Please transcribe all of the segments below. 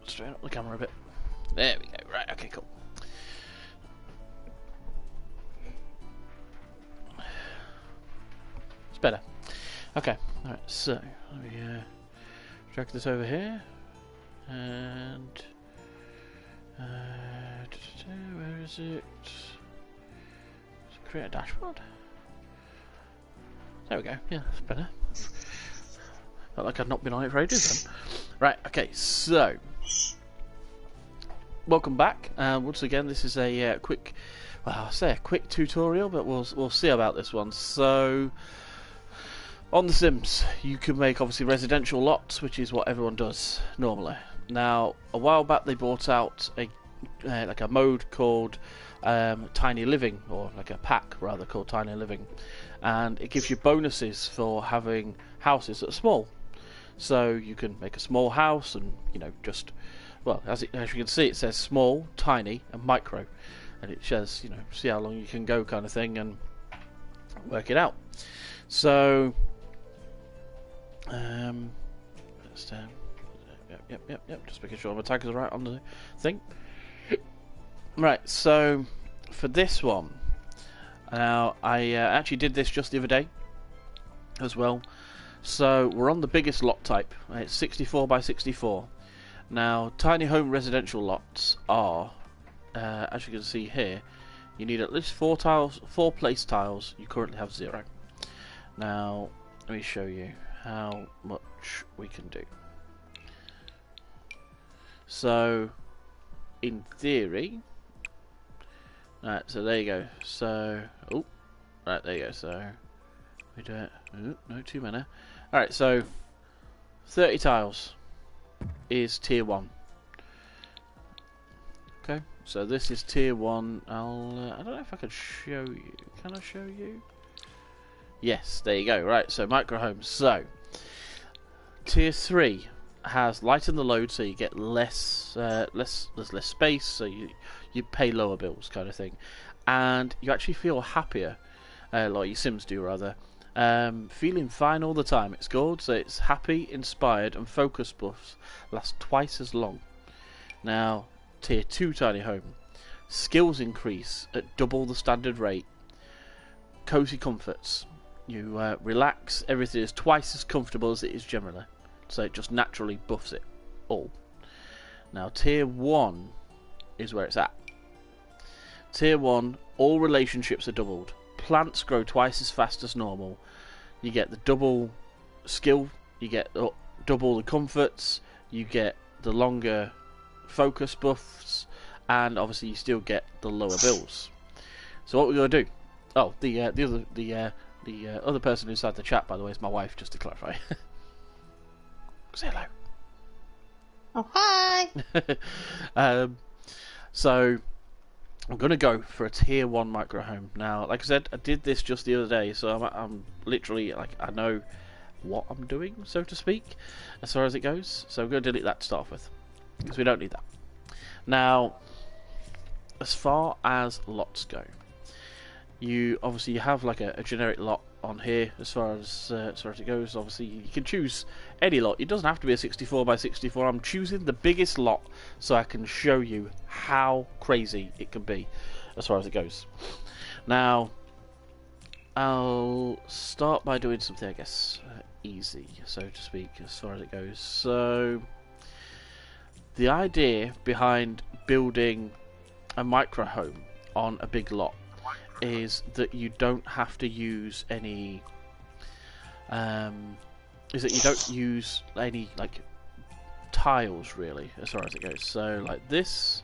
straighten up the camera a bit. There we go. Right, okay, cool. It's better. Okay, alright, so let me drag this over here. And where is it? Create a dashboard. There we go. Yeah, that's better. Felt like I'd not been on it for ages then. Right, okay, so welcome back. Once again, this is a quick, well, I'll say a quick tutorial, but we'll see about this one. So, on The Sims, you can make obviously residential lots, which is what everyone does normally. Now, a while back they brought out a like a mode called Tiny Living, or like a pack rather called Tiny Living, and it gives you bonuses for having houses that are small. So you can make a small house, and you know, just, well, as you can see, it says small, tiny, and micro, and it says, you know, see how long you can go kind of thing, and work it out. So yep, just making sure my tag is right on the thing. Right, so for this one, now I actually did this just the other day as well. So we're on the biggest lot type. It's 64 by 64. Now, tiny home residential lots are, as you can see here, you need at least 4 place tiles. You currently have 0. Now, let me show you how much we can do. So, in theory, right, so there you go. So, oh, right, there you go. So, we do it. Oh, no, too many. Alright, so 30 tiles is tier 1. Okay, so this is tier 1. I don't know if I can show you. Can I show you? Yes, there you go. Right, so micro homes. So, tier 3 has lighten the load, so you get less, there's less space, so you pay lower bills, kind of thing, and you actually feel happier, like your Sims do rather. Feeling fine all the time. It's called, so it's happy, inspired, and focus buffs last twice as long. Now, tier 2 tiny home, skills increase at double the standard rate. Cozy comforts, you relax. Everything is twice as comfortable as it is generally. So it just naturally buffs it all. Now tier 1 is where it's at. Tier 1, all relationships are doubled. Plants grow twice as fast as normal. You get the double skill, you get double the comforts, you get the longer focus buffs, and obviously you still get the lower bills. So what we're going to do? Oh, the other person inside the chat, by the way, is my wife, just to clarify. Say hello. Oh, hi! So, I'm going to go for a tier 1 micro home. Now, like I said, I did this just the other day, so I'm literally, like, I know what I'm doing, so to speak, as far as it goes. So I'm going to delete that to start off with, because we don't need that. Now, as far as lots go, you have like a generic lot on here as far as it goes. Obviously you can choose any lot. It doesn't have to be a 64 by 64. I'm choosing the biggest lot so I can show you how crazy it can be as far as it goes. Now I'll start by doing something, I guess, easy, so to speak, as far as it goes. So the idea behind building a micro home on a big lot is that you don't have to use any like tiles really, as far as it goes. So like this,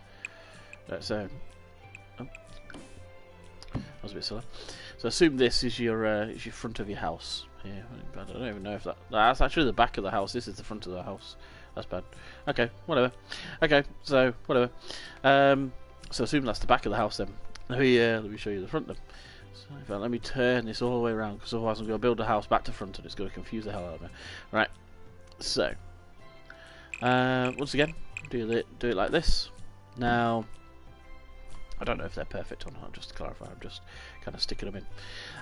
that's that was a bit silly. So assume this is your front of your house here. I don't even know if that's actually the back of the house. This is the front of the house. That's bad. Okay, whatever. Okay, so whatever. So assume that's the back of the house then. Let me show you the front of them. So in fact, let me turn this all the way around, because otherwise I'm going to build a house back to front and it's going to confuse the hell out of me. Right, so once again, do it like this. Now, I don't know if they're perfect or not, just to clarify, I'm just kind of sticking them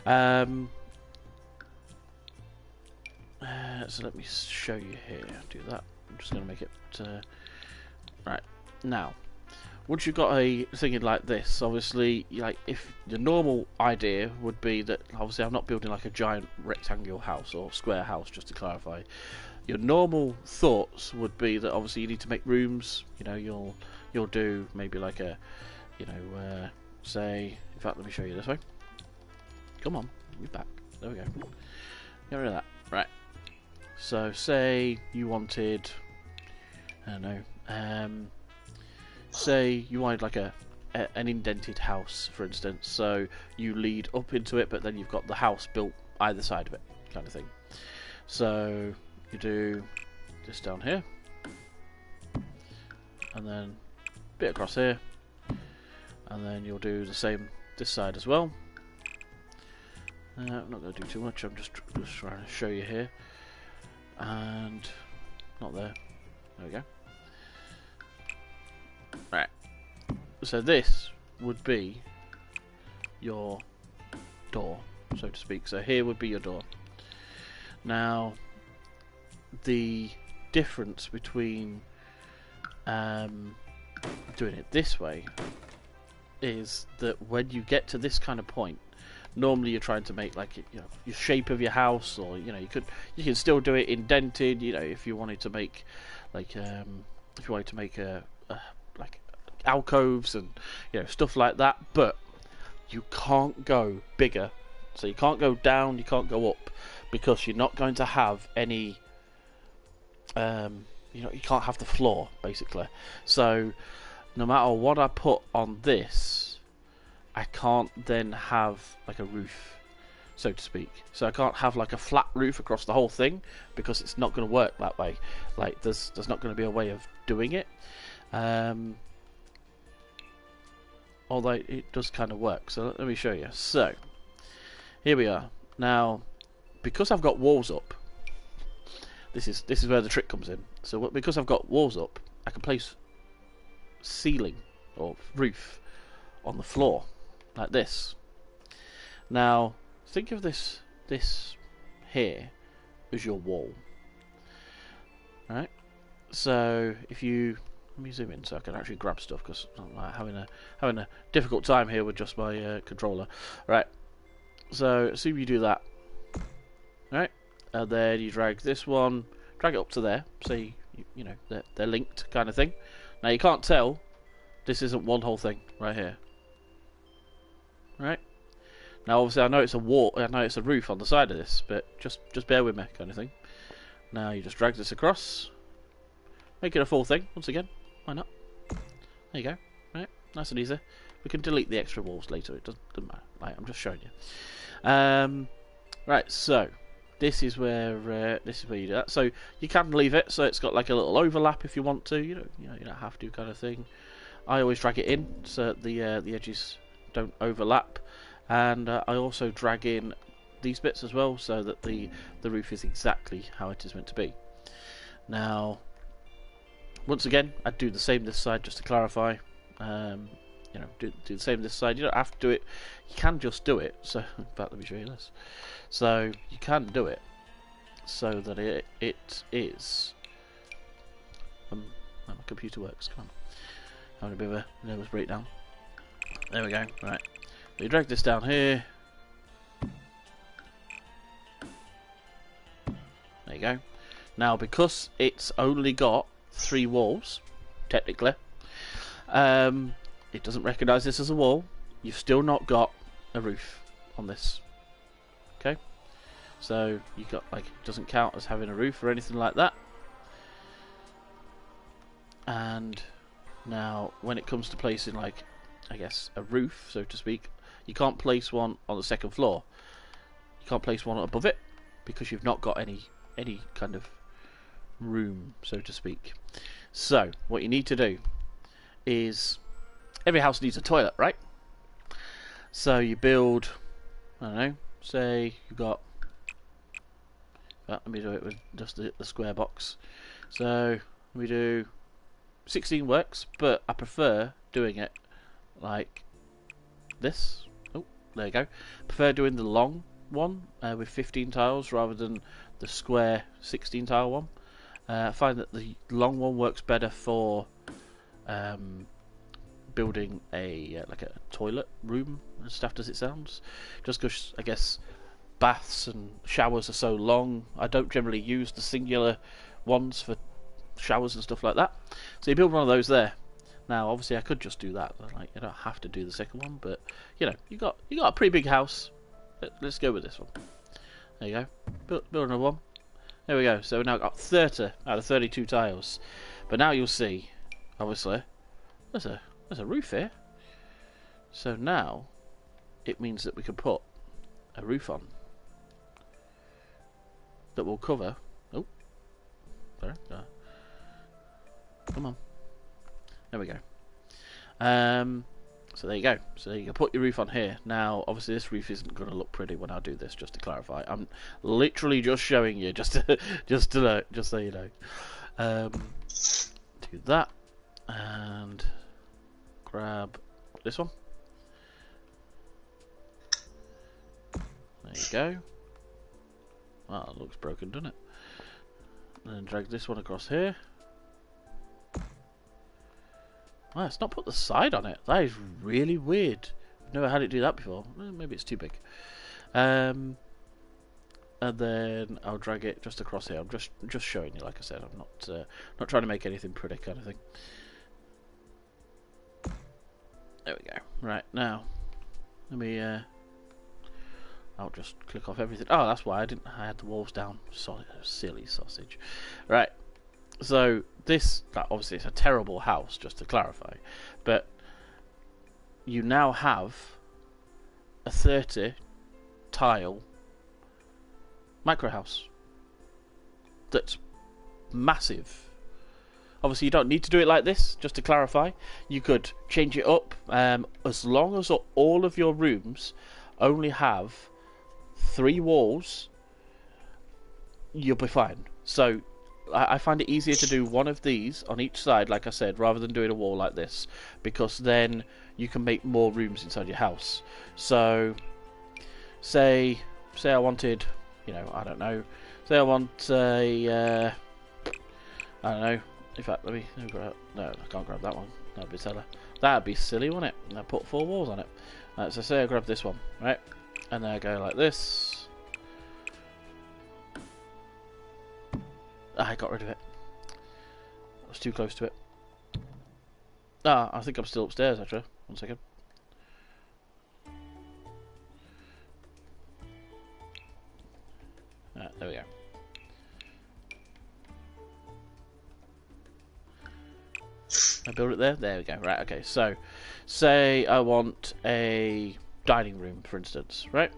in. So let me show you here, do that. I'm just going to make it Right, now, once you've got a thinking like this, obviously, like, if the normal idea would be that, obviously, I'm not building like a giant rectangular house or square house, just to clarify. Your normal thoughts would be that obviously you need to make rooms. You know, you'll do maybe like a, you know, say, in fact, let me show you this way. Come on, we're back. There we go. Get rid of that. Right. So, say you wanted, I don't know, say you wanted like an indented house, for instance. So you lead up into it, but then you've got the house built either side of it, kind of thing. So you do this down here, and then a bit across here, and then you'll do the same this side as well. I'm not going to do too much. I'm just trying to show you here, and not there. There we go. Right. So this would be your door, so to speak. So here would be your door. Now, the difference between doing it this way is that when you get to this kind of point, normally you're trying to make like, you know, your shape of your house, or, you know, you can still do it indented. You know, if you wanted to make like if you wanted to make a like alcoves and, you know, stuff like that, but you can't go bigger. So you can't go down, you can't go up, because you're not going to have any you know, you can't have the floor, basically. So no matter what I put on this, I can't then have like a roof, so to speak. So I can't have like a flat roof across the whole thing, because it's not going to work that way. Like there's not going to be a way of doing it. Although it does kind of work. So let me show you. So here we are. Now, because I've got walls up, this is where the trick comes in. So because I've got walls up, I can place ceiling or roof on the floor like this. Now, think of this here as your wall. Right? So if you, let me zoom in so I can actually grab stuff, because I'm like having a difficult time here with just my controller. Right. So assume you do that. Right. And then you drag this one, drag it up to there. See, you know, they're linked, kind of thing. Now you can't tell this isn't one whole thing right here. Right. Now obviously I know it's a wall, I know it's a roof on the side of this, but just bear with me, kind of thing. Now you just drag this across, make it a full thing once again. Why not? There you go. Right, nice and easy. We can delete the extra walls later. It doesn't matter. Like, I'm just showing you. Right. So this is where you do that. So you can leave it so it's got like a little overlap if you want to. You don't have to, kind of thing. I always drag it in so that the edges don't overlap, and I also drag in these bits as well so that the roof is exactly how it is meant to be. Now, once again, I'd do the same this side, just to clarify. You know, do the same this side. You don't have to do it. You can just do it. So, in fact, let me show you this. So you can do it so that it is. My computer works. Come on, having a bit of a nervous breakdown. There we go. Right. So you drag this down here. There you go. Now, because it's only got 3 walls, technically, it doesn't recognise this as a wall. You've still not got a roof on this. Okay, so you got, like, it doesn't count as having a roof or anything like that. And now, when it comes to placing, like, I guess a roof, so to speak, you can't place one on the second floor. You can't place one above it because you've not got any kind of room, so to speak. So what you need to do is, every house needs a toilet, right? So you build, I don't know, say you've got, let me do it with just the square box. So we do 16 works, but I prefer doing it like this. Oh, there you go. Prefer doing the long one with 15 tiles rather than the square 16 tile one. I find that the long one works better for building a like a toilet room, as daft as it sounds, just because I guess baths and showers are so long. I don't generally use the singular ones for showers and stuff like that, so you build one of those there. Now obviously I could just do that, like you don't have to do the second one, but you know, you got a pretty big house. Let's go with this one. There you go. Build another one. There we go. So we've now got 30 out of 32 tiles. But now you'll see, obviously, there's a roof here. So now it means that we can put a roof on that will cover. Oh, sorry. Come on. There we go. So there you go. So you can put your roof on here. Now, obviously, this roof isn't going to look pretty when I do this. Just to clarify, I'm literally just showing you, just so you know. Do that and grab this one. There you go. Well, it looks broken, doesn't it? And then drag this one across here. Wow, it's not put the side on it. That is really weird. I've never had it do that before. Well, maybe it's too big. And then I'll drag it just across here. I'm just showing you, like I said. I'm not trying to make anything pretty, kind of thing. There we go. Right, now let me. I'll just click off everything. Oh, that's why I had the walls down. Silly sausage. Right. So this, obviously, it's a terrible house, just to clarify, but you now have a 30 tile micro house that's massive. Obviously, you don't need to do it like this, just to clarify. You could change it up, as long as all of your rooms only have 3 walls, you'll be fine. So I find it easier to do one of these on each side, like I said, rather than doing a wall like this, because then you can make more rooms inside your house. So say I wanted, you know, I don't know, say I want a I don't know. In fact, let me grab. No, I can't grab that one. That'd be silly. That'd be silly, wouldn't it? And I put 4 walls on it. So say I grab this one, right? And then I go like this. I got rid of it. I was too close to it. I think I'm still upstairs, actually. 1 second. There we go. I build it there? There we go. Right, okay. So, say I want a dining room, for instance, right?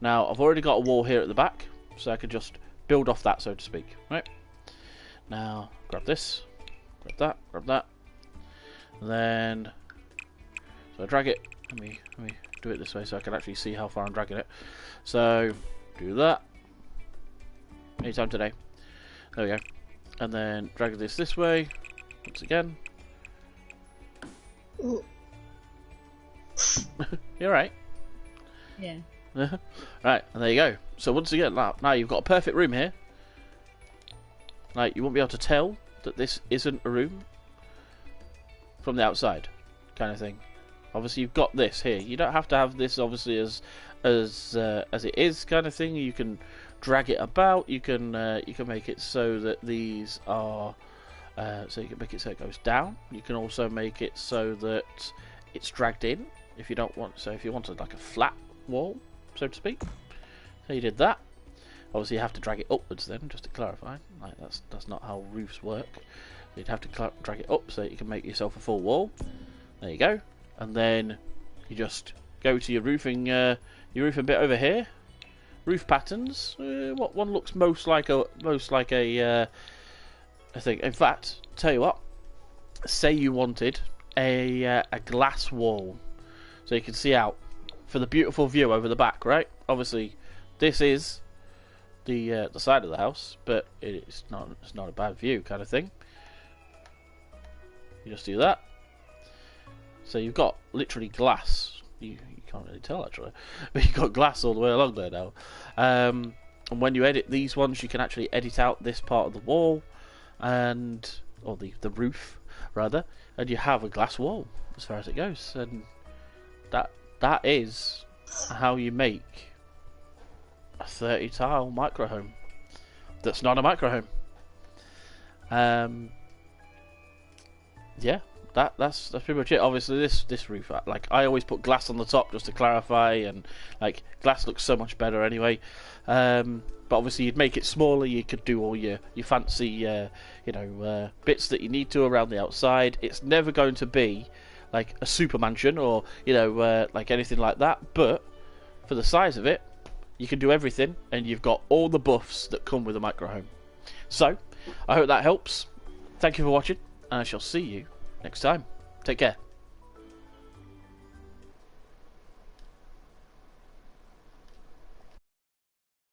Now, I've already got a wall here at the back, so I could just build off that, so to speak, right? Now, grab this, grab that, and then, so I drag it. Let me do it this way so I can actually see how far I'm dragging it. So, do that. Anytime today. There we go. And then drag this way, once again. You're right. Yeah. Right, and there you go. So once again, now you've got a perfect room here. Like, you won't be able to tell that this isn't a room from the outside, kind of thing. Obviously, you've got this here. You don't have to have this, obviously, as it is, kind of thing. You can drag it about. You can make it so that these are. So you can make it so it goes down. You can also make it so that it's dragged in. If you don't want, so if you wanted like a flat wall, so to speak. So you did that. Obviously, you have to drag it upwards then, just to clarify. Like that's not how roofs work. You'd have to drag it up so that you can make yourself a full wall. There you go. And then you just go to your roofing bit over here. Roof patterns. What one looks most like a I think. In fact, tell you what. Say you wanted a glass wall, so you can see out for the beautiful view over the back, right? Obviously, this is the side of the house, but it's not a bad view, kind of thing. You just do that. So you've got literally glass. You can't really tell actually, but you've got glass all the way along there now. And when you edit these ones, you can actually edit out this part of the wall, and or the roof rather, and you have a glass wall as far as it goes, and that is how you make a 30 tile micro home. That's not a micro home. Yeah, that's pretty much it. Obviously, this roof, like, I always put glass on the top just to clarify, and like, glass looks so much better anyway. But obviously, you'd make it smaller. You could do all your fancy, bits that you need to around the outside. It's never going to be like a super mansion or like anything like that. But for the size of it, you can do everything, and you've got all the buffs that come with a micro home. So, I hope that helps. Thank you for watching, and I shall see you next time. Take care.